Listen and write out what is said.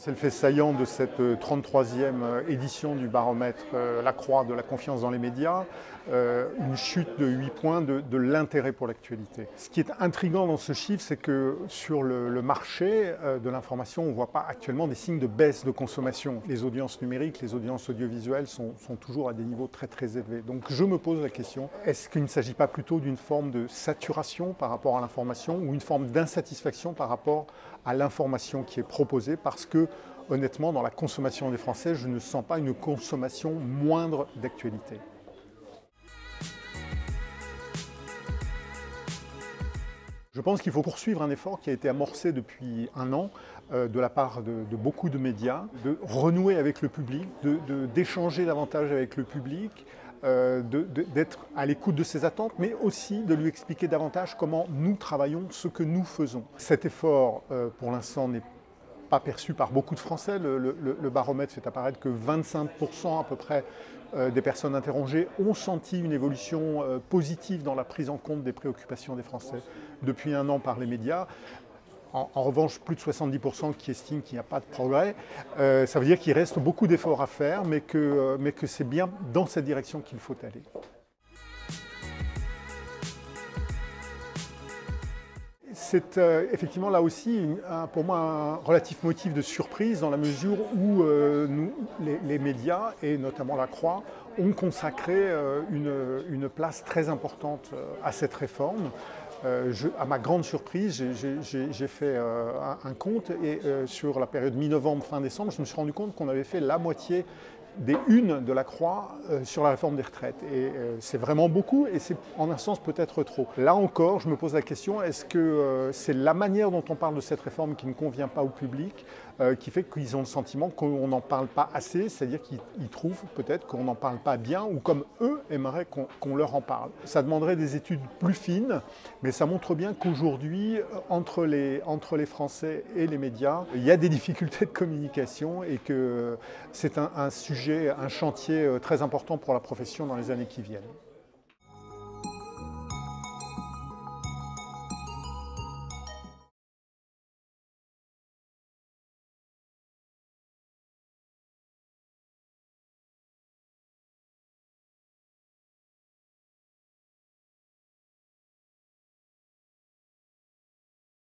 C'est le fait saillant de cette 33e édition du baromètre La Croix de la confiance dans les médias, une chute de 8 points de l'intérêt pour l'actualité. Ce qui est intriguant dans ce chiffre, c'est que sur le marché de l'information, on ne voit pas actuellement des signes de baisse de consommation. Les audiences numériques, les audiences audiovisuelles sont toujours à des niveaux très très élevés. Donc je me pose la question, est-ce qu'il ne s'agit pas plutôt d'une forme de saturation par rapport à l'information ou une forme d'insatisfaction par rapport à l'information qui est proposée, parce que honnêtement, dans la consommation des Français, je ne sens pas une consommation moindre d'actualité. Je pense qu'il faut poursuivre un effort qui a été amorcé depuis un an de la part de beaucoup de médias, de renouer avec le public, d'échanger davantage avec le public, d'être à l'écoute de ses attentes, mais aussi de lui expliquer davantage comment nous travaillons, ce que nous faisons. Cet effort, pour l'instant, n'est pas perçu par beaucoup de Français. Le baromètre fait apparaître que 25% à peu près des personnes interrogées ont senti une évolution positive dans la prise en compte des préoccupations des Français depuis un an par les médias. En revanche, plus de 70% qui estiment qu'il n'y a pas de progrès. Ça veut dire qu'il reste beaucoup d'efforts à faire, mais que c'est bien dans cette direction qu'il faut aller. C'est effectivement là aussi pour moi un relatif motif de surprise dans la mesure où les médias, et notamment La Croix, ont consacré une place très importante à cette réforme. À ma grande surprise, j'ai fait un compte et sur la période mi-novembre, fin décembre, je me suis rendu compte qu'on avait fait la moitié des unes de La Croix sur la réforme des retraites. Et c'est vraiment beaucoup et c'est en un sens peut-être trop. Là encore, je me pose la question, est-ce que c'est la manière dont on parle de cette réforme qui ne convient pas au public, qui fait qu'ils ont le sentiment qu'on n'en parle pas assez, c'est-à-dire qu'ils trouvent peut-être qu'on n'en parle pas bien ou comme eux aimeraient qu'on leur en parle. Ça demanderait des études plus fines, mais ça montre bien qu'aujourd'hui, entre les Français et les médias, il y a des difficultés de communication et que c'est un sujet, un chantier très important pour la profession dans les années qui viennent.